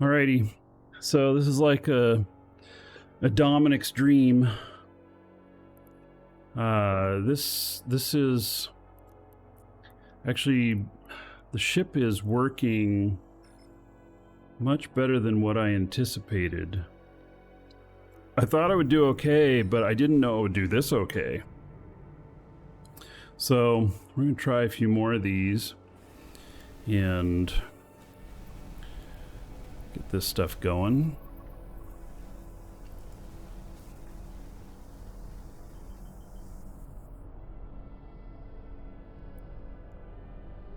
Alrighty, so this is like a Dominic's dream. This is actually, the ship is working much better than what I anticipated. I thought I would do okay, but I didn't know it would do this okay. So we're gonna try a few more of these and get this stuff going.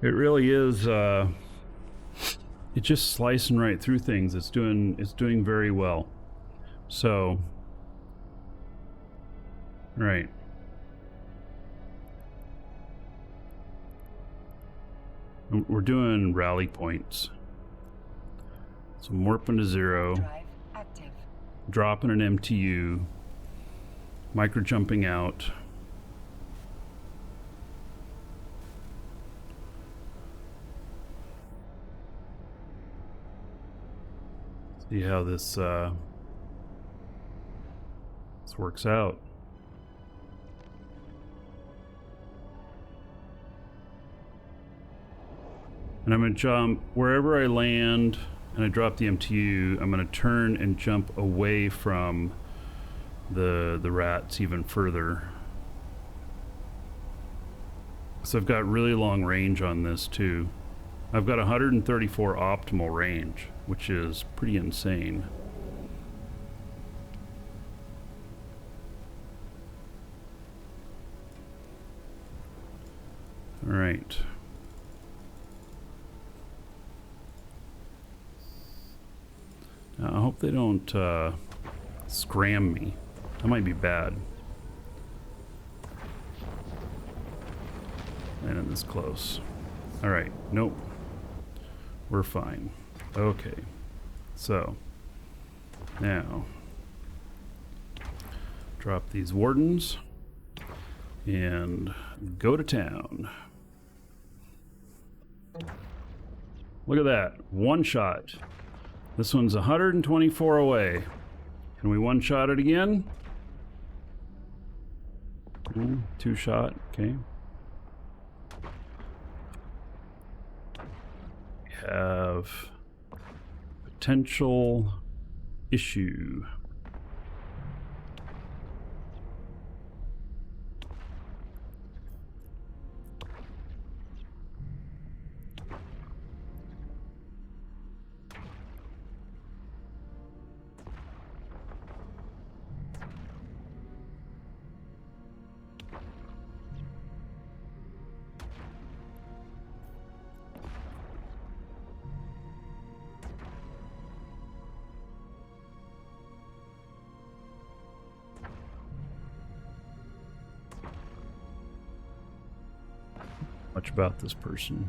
It really is, it's just slicing right through things. It's doing very well. So, right. We're doing rally points. So I'm warping to 0. Drive active. Dropping an MTU. Micro jumping out. See how this works out. And I'm going to jump wherever I land and I drop the MTU. I'm going to turn and jump away from the rats even further. So I've got really long range on this too. I've got 134 optimal range, which is pretty insane. All right. Now, I hope they don't scram me. That might be bad. Landing this close. All right. Nope. We're fine. Okay. So now drop these wardens and go to town. Look at that. One shot. This one's 124 away. Can we one shot it again? Two shot. Okay. We have potential issue. Much about this person.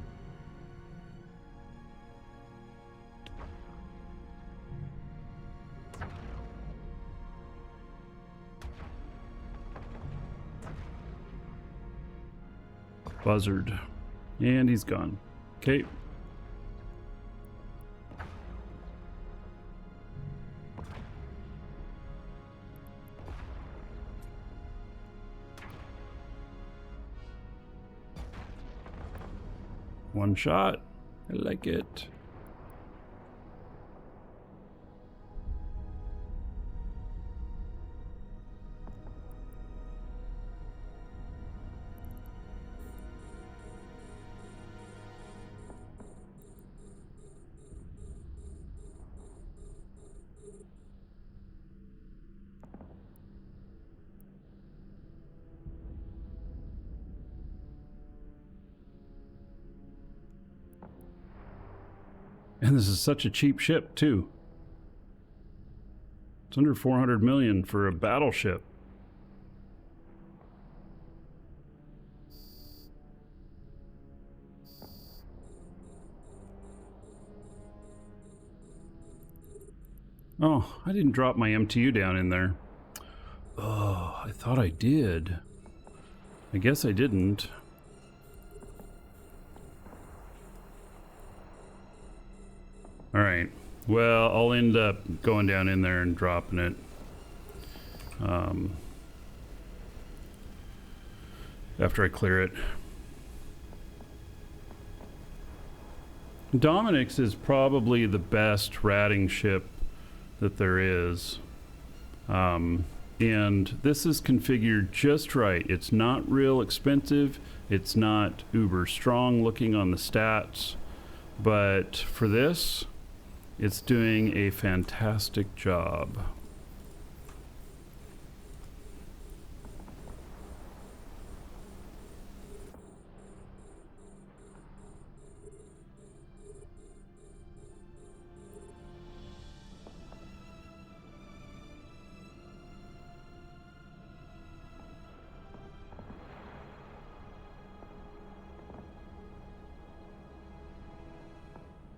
Buzzard. And he's gone. Okay. One shot. I like it. And this is such a cheap ship, too. It's under 400 million for a battleship. Oh, I didn't drop my MTU down in there. Oh, I thought I did. I guess I didn't. All right, Well, I'll end up going down in there and dropping it. After I clear it. Dominic's is probably the best ratting ship that there is. And this is configured just right. It's not real expensive. It's not uber strong looking on the stats. But for this, it's doing a fantastic job.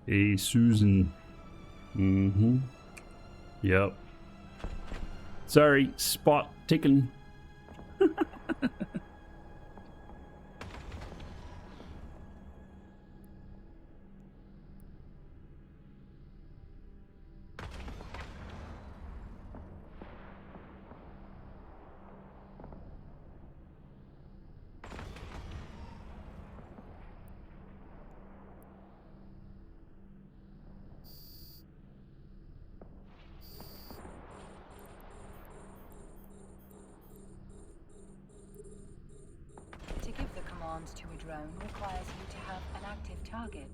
Hey, Susan. Mm-hmm. Yep. Sorry, spot taken. To a drone requires you to have an active target.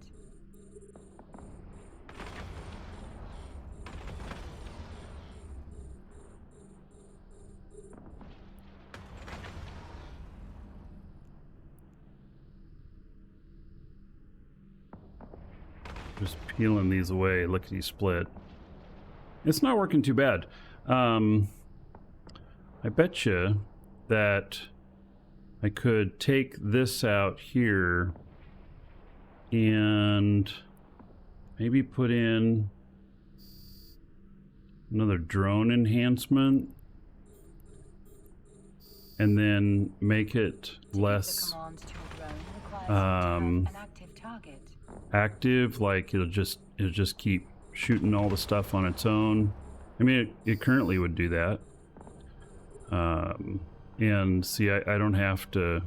Just peeling these away, lickety split. It's not working too bad. I bet you that I could take this out here and maybe put in another drone enhancement and then make it less active, like it'll just keep shooting all the stuff on its own. I mean, it currently would do that. And see, I don't have to.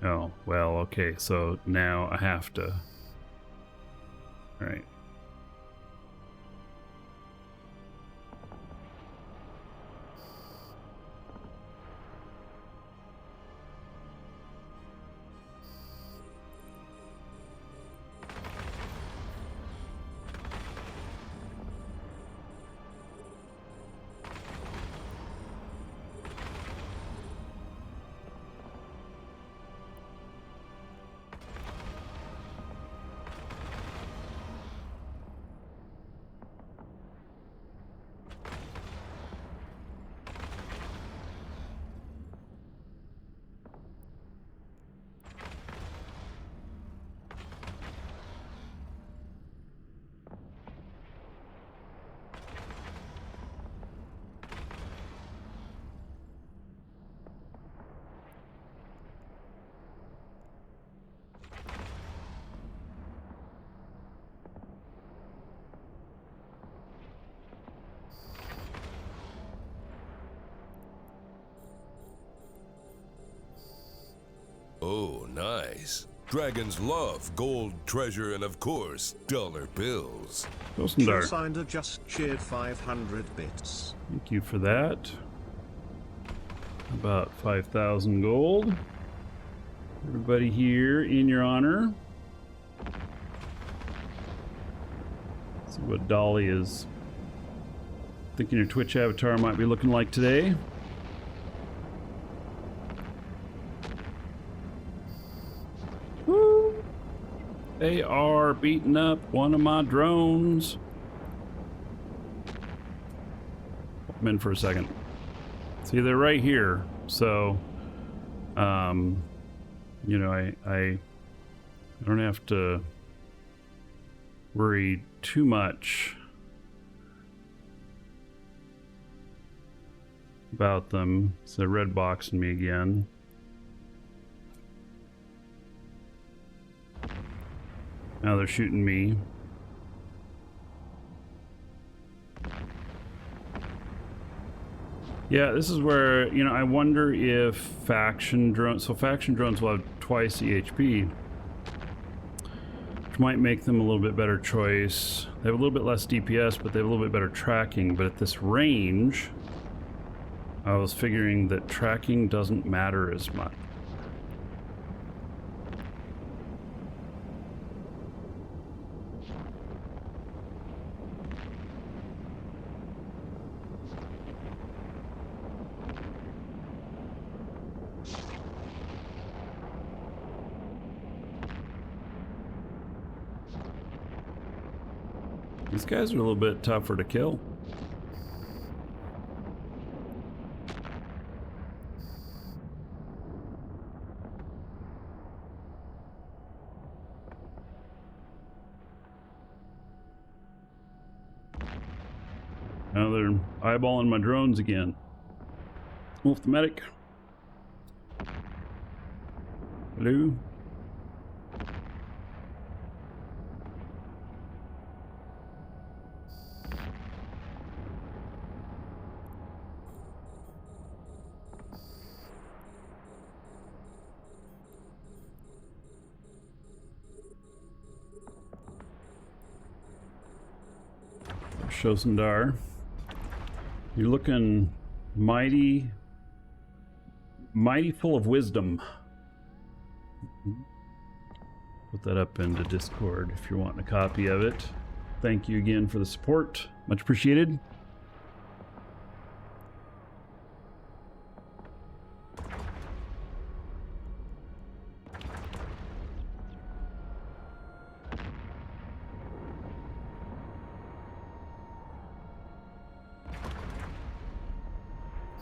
Oh, well, okay, so now I have to. All right. Oh, nice. Dragons love gold, treasure, and of course, dollar bills. Signed just cheered 500 bits. Thank you for that. About 5,000 gold. Everybody here in your honor. See what Dolly is thinking your Twitch avatar might be looking like today. Woo! They are beating up one of my drones. I'm in for a second. See, they're right here, so you know, I don't have to worry too much about them. It's a red box in me again. Now they're shooting me. Yeah, this is where, you know, I wonder if faction drones, so faction drones will have twice the HP, which might make them a little bit better choice. They have a little bit less DPS, but they have a little bit better tracking. But at this range, I was figuring that tracking doesn't matter as much. These guys are a little bit tougher to kill. Now they're eyeballing my drones again. Wolf the medic. Hello? Shosendar. You're looking mighty full of wisdom. Put that up into Discord if you're wanting a copy of it. Thank you again for the support. Much appreciated.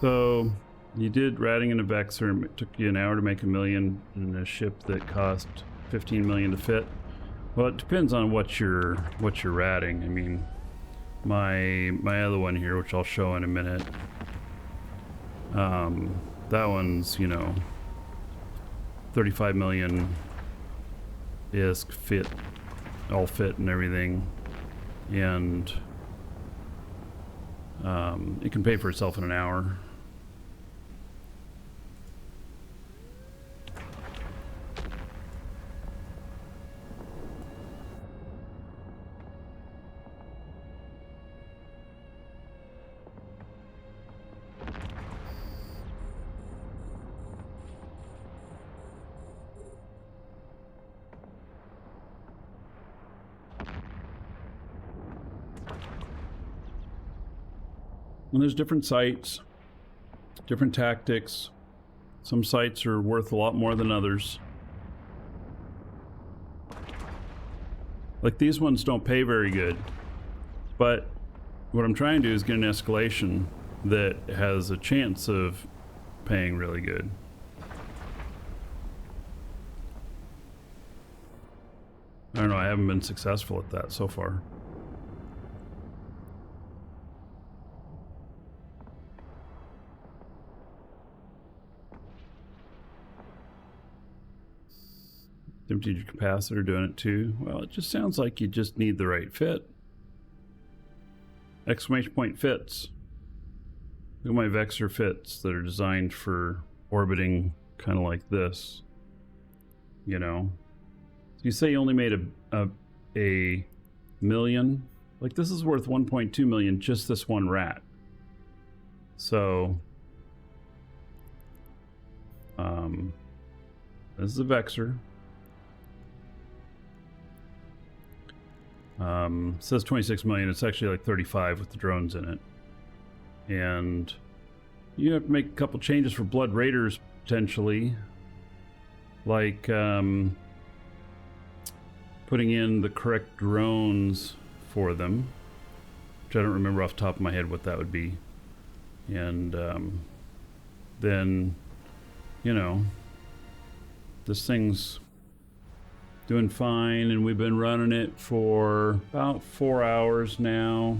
So, you did ratting in a Vexer. It took you an hour to make $1 million in a ship that cost $15 million to fit. Well, it depends on what you're ratting. I mean, my other one here, which I'll show in a minute, that one's, you know, 35 million ISK fit, all fit and everything, and it can pay for itself in an hour. And there's different sites, different tactics. Some sites are worth a lot more than others. Like these ones don't pay very good, but what I'm trying to do is get an escalation that has a chance of paying really good. I don't know, I haven't been successful at that so far. Emptied your capacitor, doing it too. Well, it just sounds like you just need the right fit. Exclamation point fits. Look at my Vexer fits that are designed for orbiting kind of like this. You know? So you say you only made a million? Like this is worth 1.2 million, just this one rat. So, this is a Vexer. Says 26 million. It's actually like 35 with the drones in it. And you have to make a couple changes for Blood Raiders potentially, like putting in the correct drones for them, which I don't remember off the top of my head what that would be. And then, you know, this thing's doing fine, and we've been running it for about 4 hours now.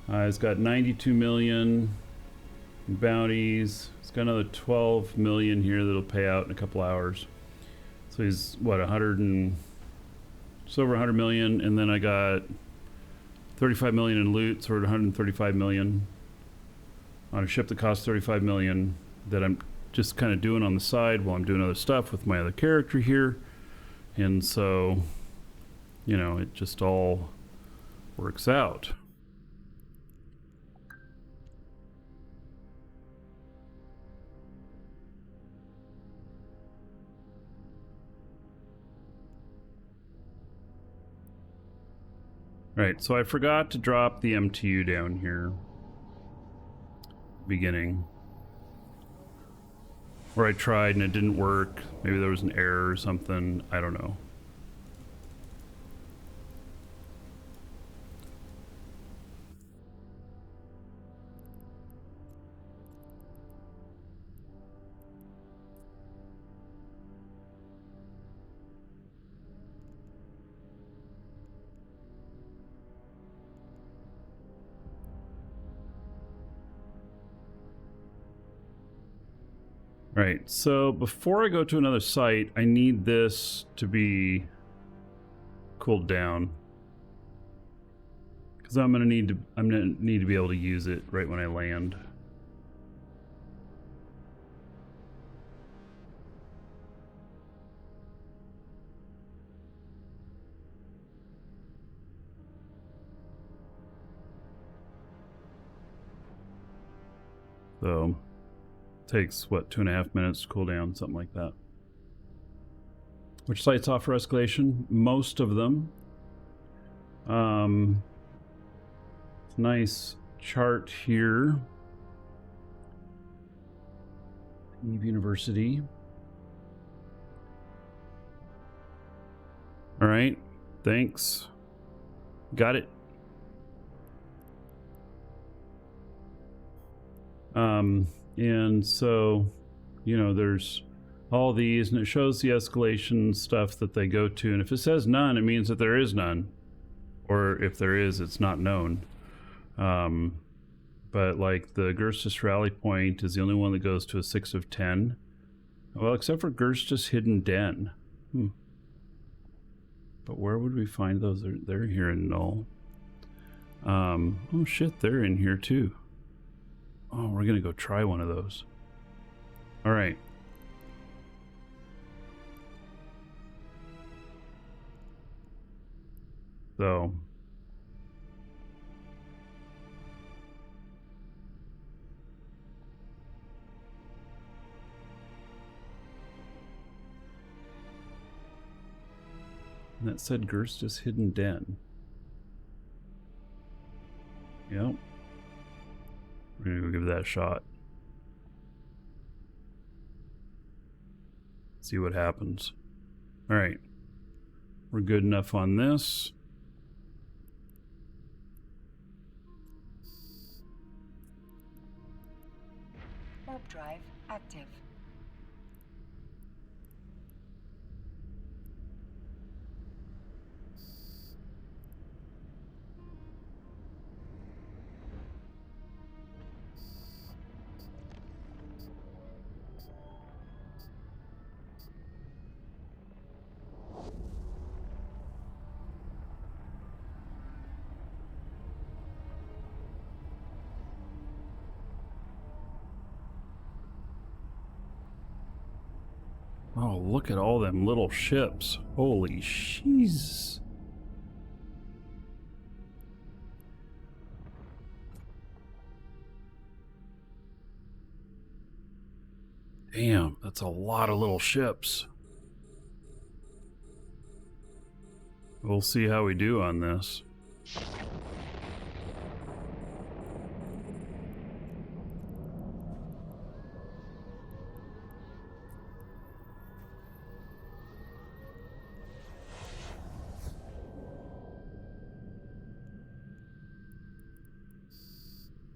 It's got 92 million in bounties. It's got another 12 million here that'll pay out in a couple hours. So he's what, 100 and just over 100 million, and then I got 35 million in loot, so we're at 135 million. on a ship that costs 35 million that I'm just kind of doing on the side while I'm doing other stuff with my other character here. And so, you know, it just all works out. Right, so I forgot to drop the MTU down here. Beginning. Or I tried and it didn't work. Maybe there was an error or something. I don't know. Right, so before I go to another site, I need this to be cooled down. Because I'm gonna need to be able to use it right when I land. So takes what, 2.5 minutes to cool down, something like that. Which sites offer escalation? Most of them. Nice chart here. Eve University. All right, thanks. Got it. And so, you know, there's all these, and it shows the escalation stuff that they go to. And if it says none, it means that there is none. Or if there is, it's not known. But like the Guristas rally point is the only one that goes to a 6 of 10. Well, except for Guristas Hidden Den. But where would we find those? They're here in Null. Oh shit, they're in here too. Oh, we're gonna go try one of those. All right. So. And that said Guristas Hidden Den. Yep. We're gonna go give that a shot. See what happens. Alright. We're good enough on this. Warp drive active. Oh, look at all them little ships. Holy jeez. Damn, that's a lot of little ships. We'll see how we do on this.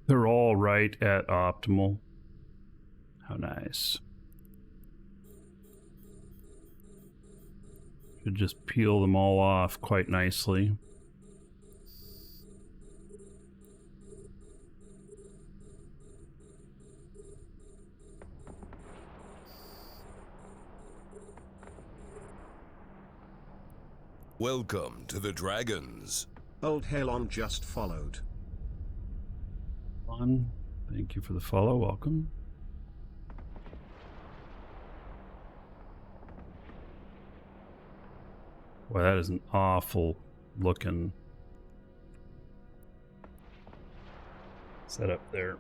They're all right at optimal. How nice. Should just peel them all off quite nicely. Welcome to the Dragons. Old Helon just followed. On. Thank you for the follow. Welcome. Boy, that is an awful looking setup there.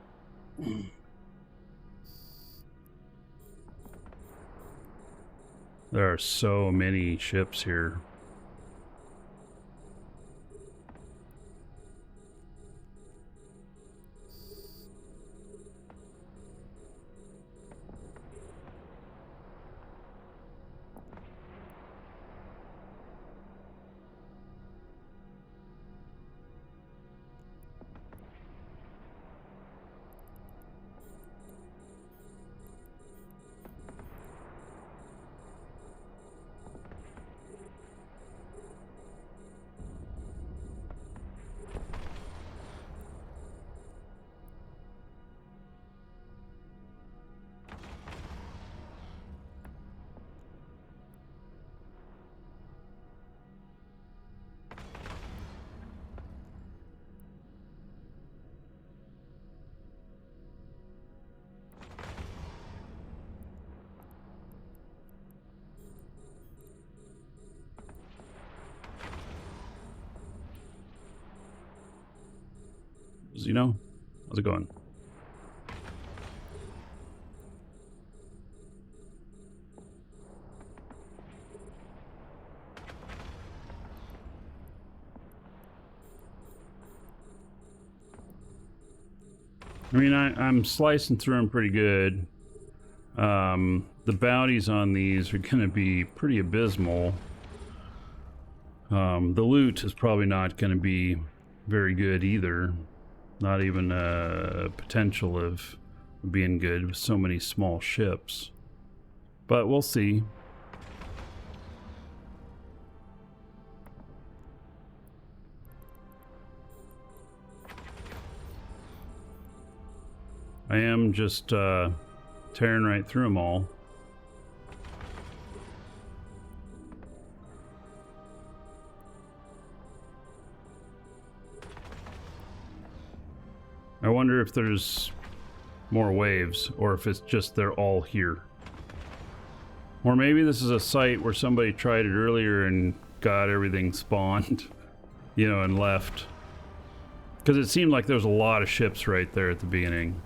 There are so many ships here. Zeno, how's it going? I mean, I'm slicing through them pretty good. The bounties on these are going to be pretty abysmal. The loot is probably not going to be very good either. Not even a potential of being good with so many small ships. But we'll see. I am just tearing right through them all. I wonder if there's more waves, or if it's just they're all here. Or maybe this is a site where somebody tried it earlier and got everything spawned, you know, and left. Because it seemed like there was a lot of ships right there at the beginning.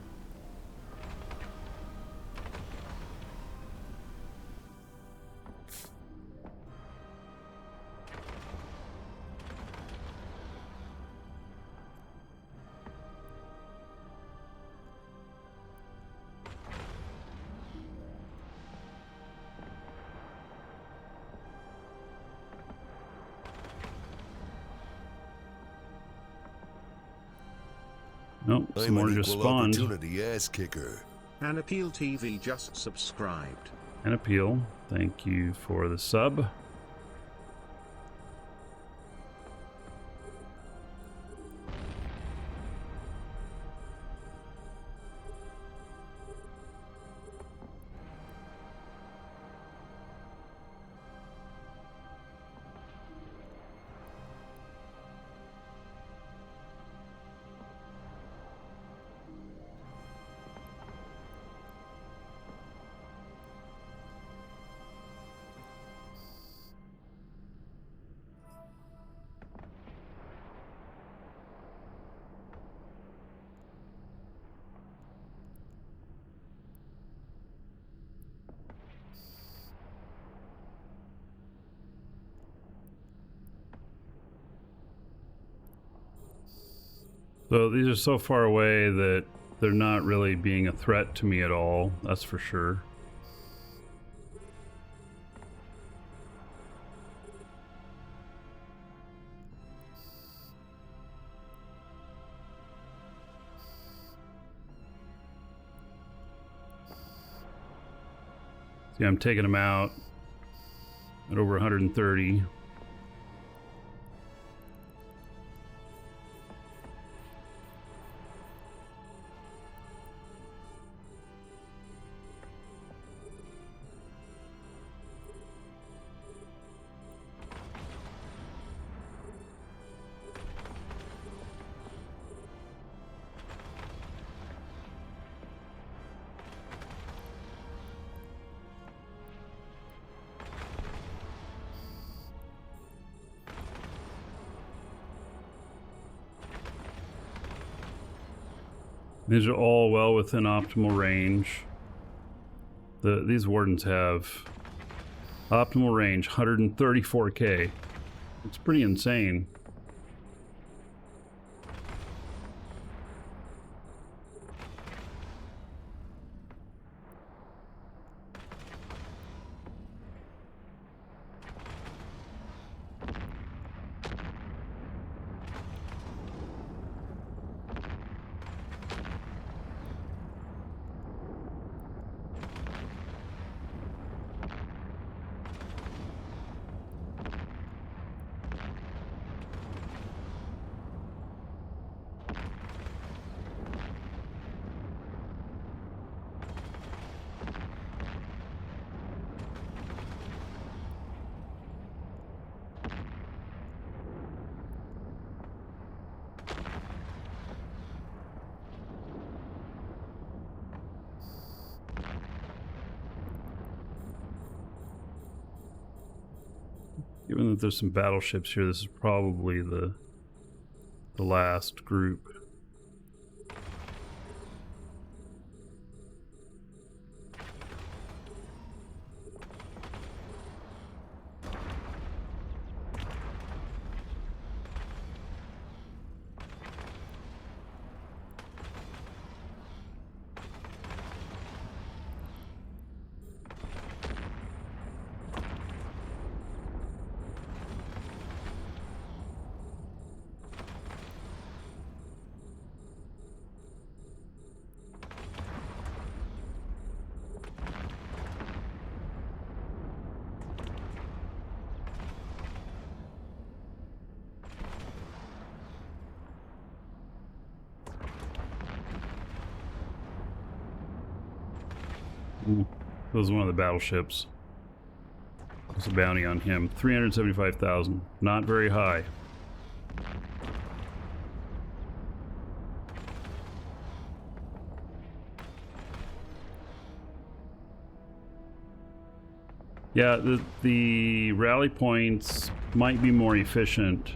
Nope, some more just spawned. Opportunity ass kicker. An Appeal TV just subscribed. An Appeal, thank you for the sub. So these are so far away that they're not really being a threat to me at all, that's for sure. See, I'm taking them out at over 130. These are all well within optimal range. These wardens have optimal range 134k. It's pretty insane. Given that there's some battleships here, this is probably the last group. Ooh, that was one of the battleships. There's a bounty on him. 375,000. Not very high. Yeah, the rally points might be more efficient.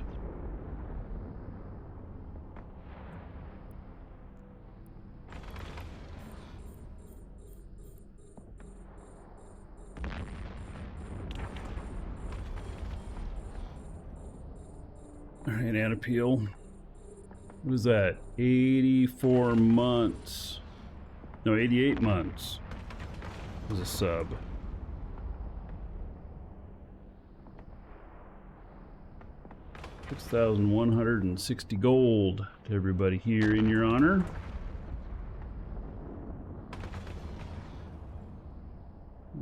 Alright, ad appeal. What is that? 84 months. No, 88 months. Was a sub. $6,160 gold to everybody here in your honor.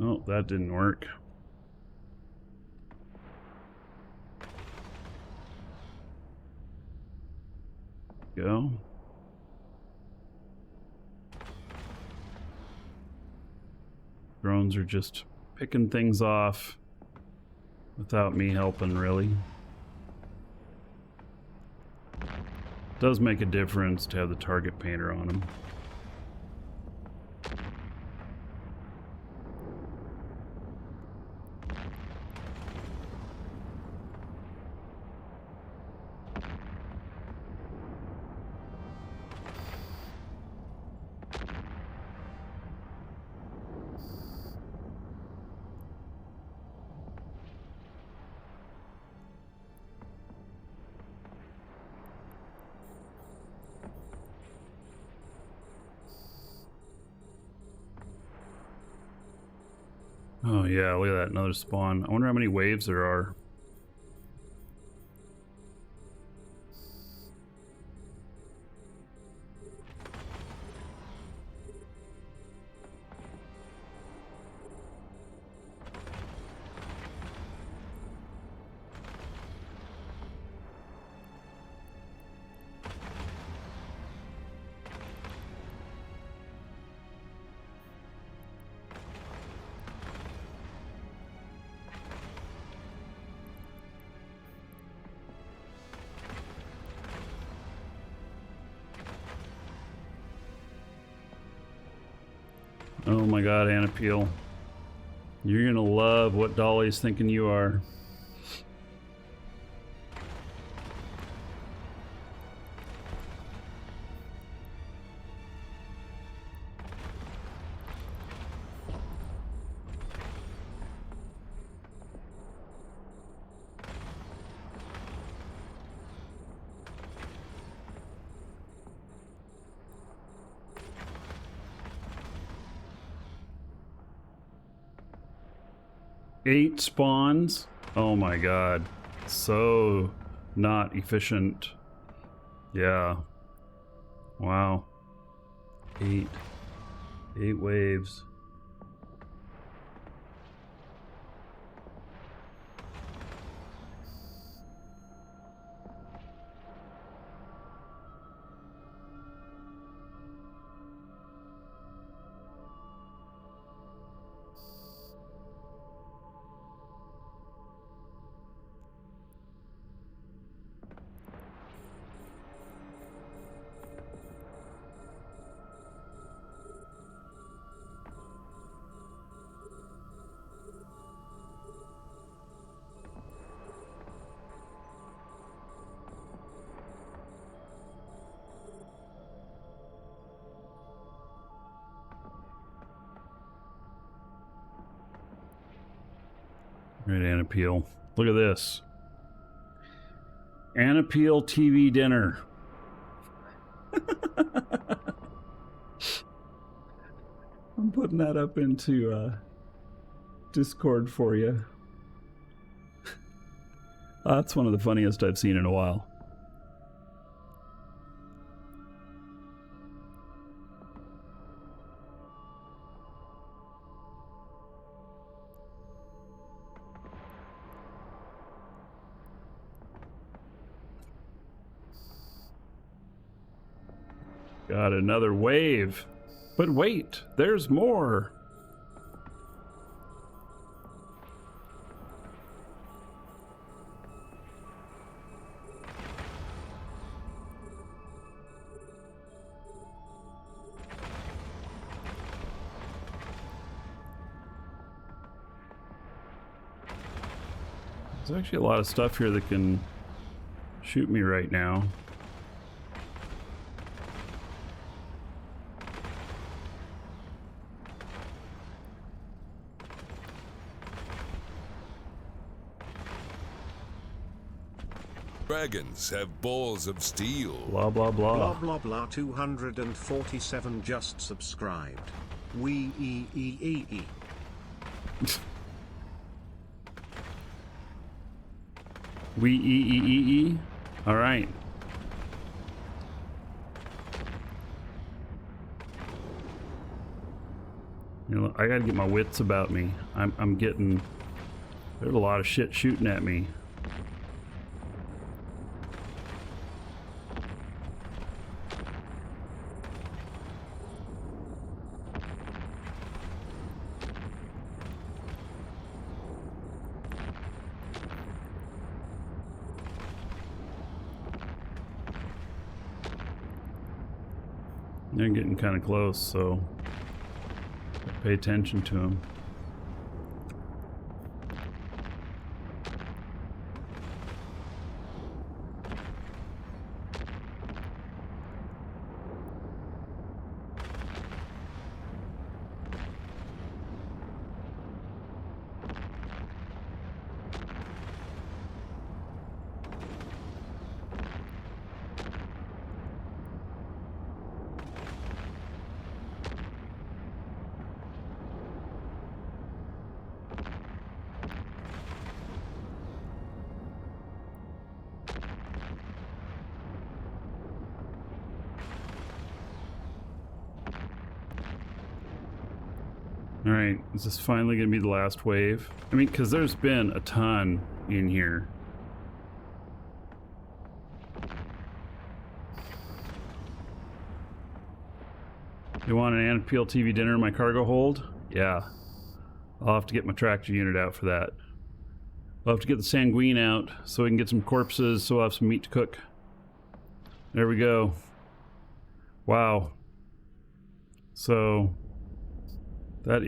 Oh, that didn't work. Go. Drones are just picking things off without me helping, really. Does make a difference to have the target painter on them. Oh yeah, look at that, another spawn. I wonder how many waves there are. Oh my god, Anapeel. You're gonna love what Dolly's thinking you are. 8 spawns. Oh my god. So not efficient. Yeah. Wow. 8 waves. Right, Anapeel. Look at this. Anapeel TV dinner. I'm putting that up into Discord for you. That's one of the funniest I've seen in a while. Got another wave. But wait, there's more. There's actually a lot of stuff here that can shoot me right now. Dragons have balls of steel. Blah, blah, Blah blah. blah blah 247 just subscribed. We e e e e. We e. All right. You know, I gotta get my wits about me. I'm getting. There's a lot of shit shooting at me. They're getting kind of close, so pay attention to them. All right, is this finally gonna be the last wave? I mean, because there's been a ton in here. You want an Anapeel TV dinner in my cargo hold? Yeah. I'll have to get my tractor unit out for that. I'll have to get the sanguine out so we can get some corpses so we'll have some meat to cook. There we go. Wow. So that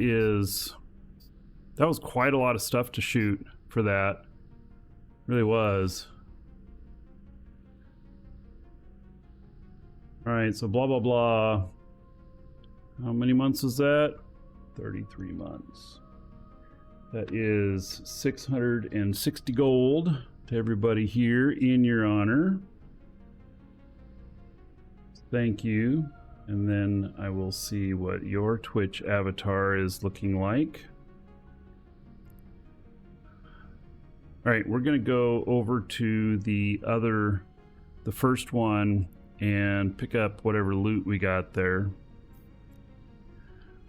was quite a lot of stuff to shoot for that. Really was. All right, so blah, blah, blah. How many months is that? 33 months. That is 660 gold to everybody here in your honor. Thank you. And then I will see what your Twitch avatar is looking like. All right, we're gonna go over to the first one, and pick up whatever loot we got there.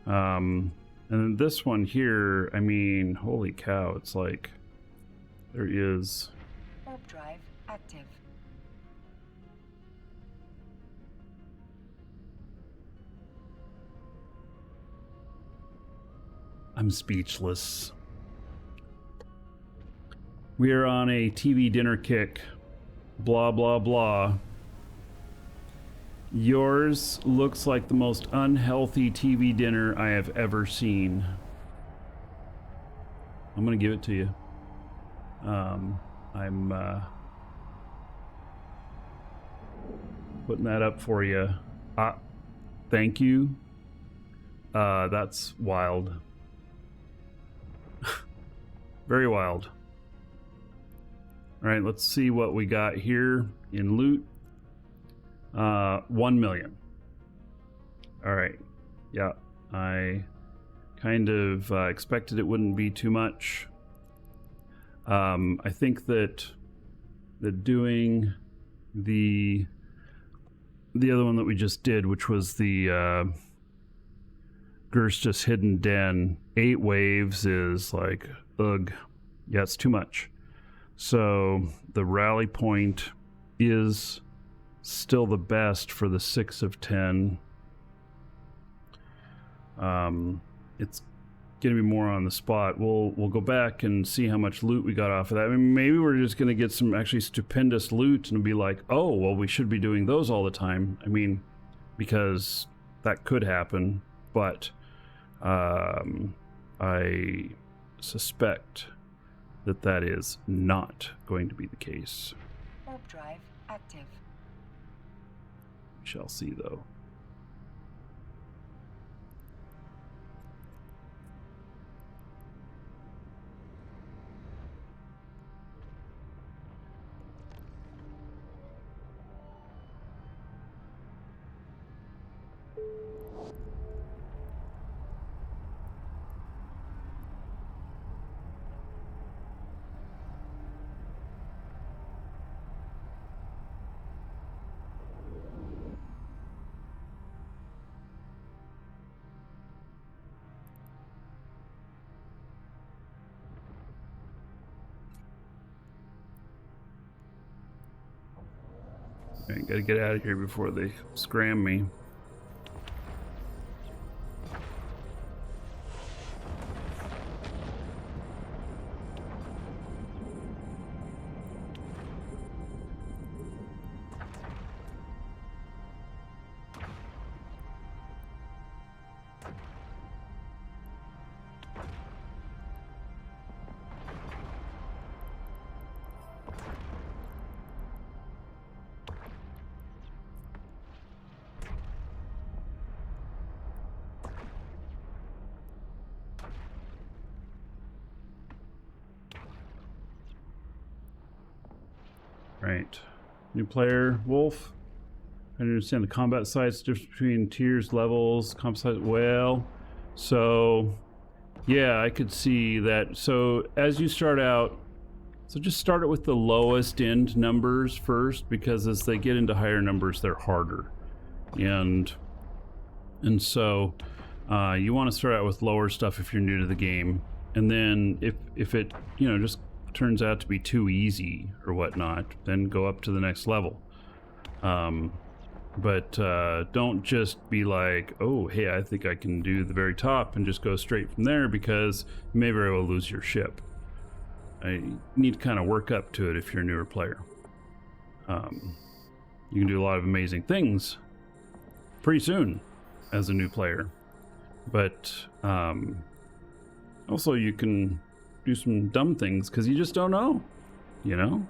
And then this one here, I mean, holy cow, it's like there is Warp drive active. I'm speechless. We are on a TV dinner kick. Blah, blah, blah. Yours looks like the most unhealthy TV dinner I have ever seen. I'm gonna give it to you. I'm putting that up for you. Thank you. That's wild. Very wild. All right, let's see what we got here in loot. 1 million. All right. Yeah, I kind of expected it wouldn't be too much. I think that doing the other one that we just did, which was the Guristas Hidden Den, 8 waves is like, ugh. Yeah, it's too much. So the rally point is still the best for the 6 of 10. It's gonna be more on the spot. We'll go back and see how much loot we got off of that. I mean, maybe we're just gonna get some actually stupendous loot and be like, oh, well, we should be doing those all the time. I mean, because that could happen, but I suspect that is not going to be the case. Warp drive active. We shall see, though. I gotta get out of here before they scram me. Right. New player, Wolf. I understand the combat sites, difference between tiers, levels, combat sites. Well, so yeah, I could see that. So as you start out, so just start it with the lowest end numbers first, because as they get into higher numbers, they're harder. And so you want to start out with lower stuff if you're new to the game. And then if it, you know, just turns out to be too easy or whatnot, then go up to the next level. But don't just be like, oh, hey, I think I can do the very top and just go straight from there, because you may very well lose your ship. You need to kind of work up to it if you're a newer player. You can do a lot of amazing things pretty soon as a new player. But also you can do some dumb things because you just don't know, you know?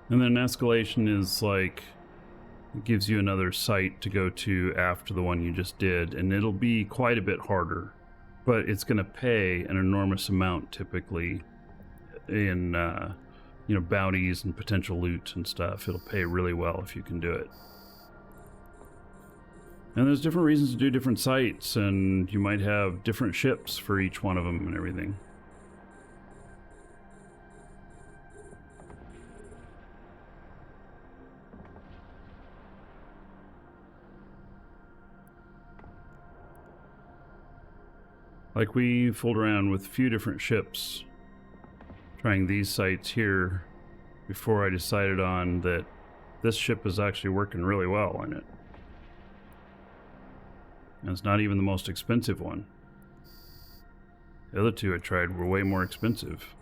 And then escalation is like, it gives you another site to go to after the one you just did, and it'll be quite a bit harder, but it's going to pay an enormous amount typically in you know, bounties and potential loot and stuff. It'll pay really well if you can do it. And there's different reasons to do different sites, and you might have different ships for each one of them and everything. Like, we fooled around with a few different ships trying these sites here before I decided on that this ship is actually working really well in it. And it's not even the most expensive one. The other two I tried were way more expensive.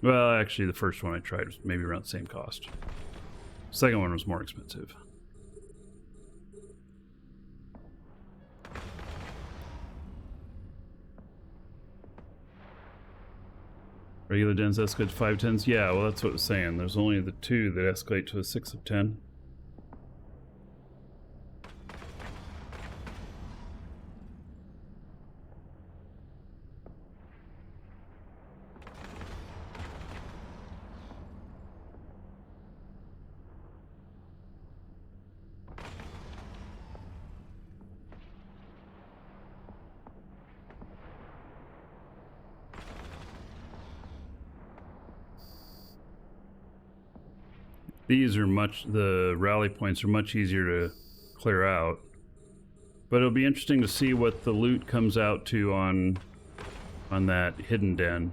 Well, actually, the first one I tried was maybe around the same cost. The second one was more expensive. Regular dens escalate to 5 tens? Yeah, well, that's what I was saying. There's only the two that escalate to a 6 of 10. These are the rally points are much easier to clear out. But it'll be interesting to see what the loot comes out to on that hidden den.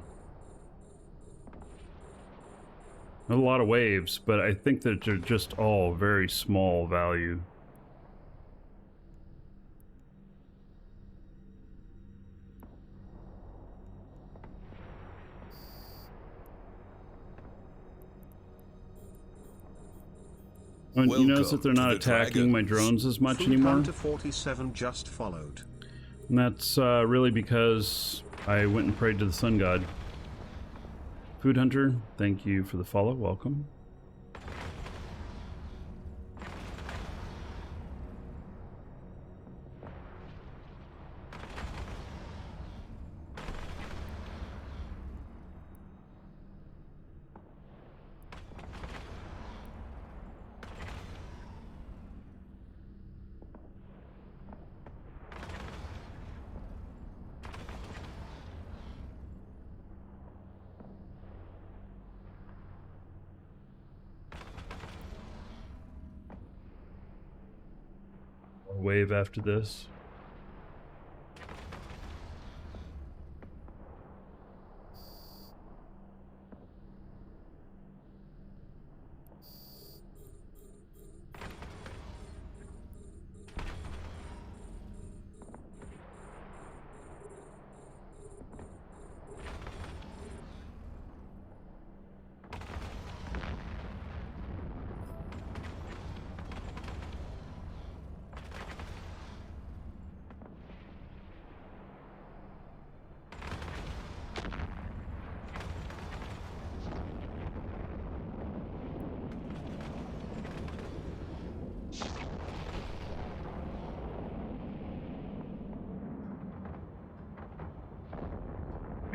Not a lot of waves, but I think that they're just all very small value. You notice that they're not attacking my drones as much anymore? 47 just followed. And that's really because I went and prayed to the sun god. Food Hunter, thank you for the follow. Welcome. Wave after this.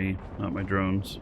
Me, not my drones.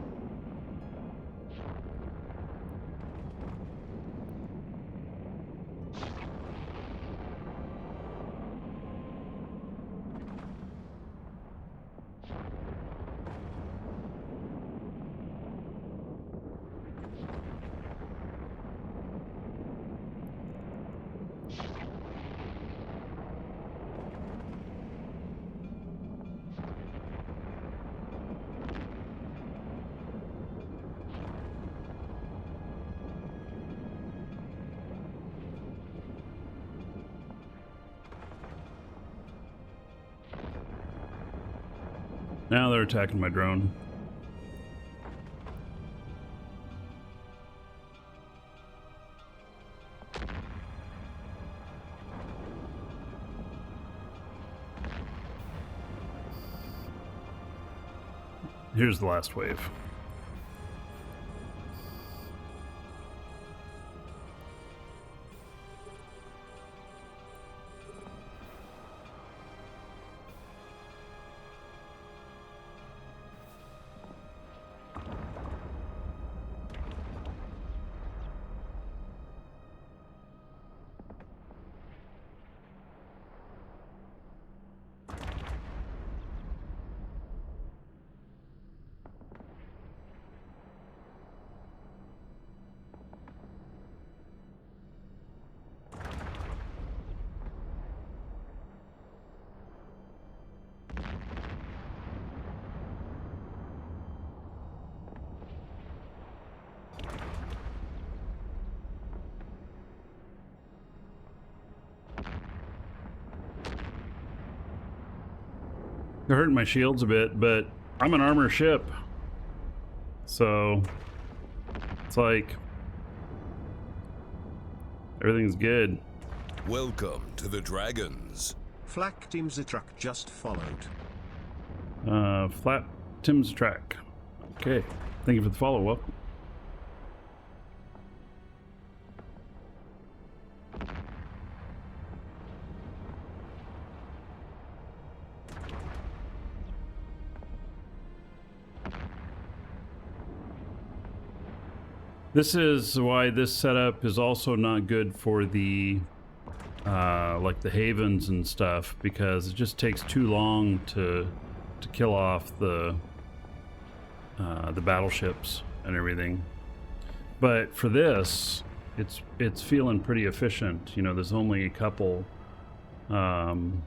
Now they're attacking my drone. Here's the last wave. They're hurting my shields a bit, but I'm an armor ship. So it's like everything's good. Welcome to the Dragons. Flak Teams truck just followed. Flat Tim's track. Okay. Thank you for the follow. Welcome. This is why this setup is also not good for the like the havens and stuff, because it just takes too long to kill off the battleships and everything. But for this, it's feeling pretty efficient. You know, there's only a couple of them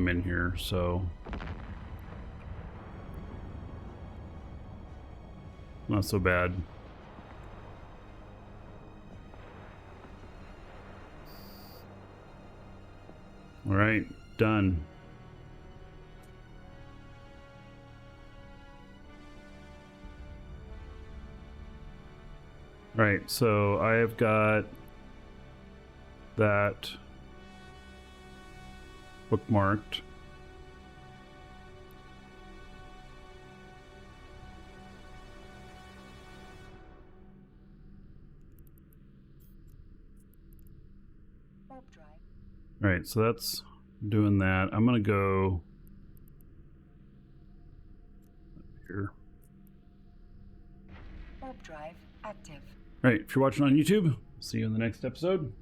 in here, so not so bad. All right, done. All right, so I have got that bookmarked. All right, so that's doing that. I'm gonna go here. Warp drive active. All right, if you're watching on YouTube, see you in the next episode.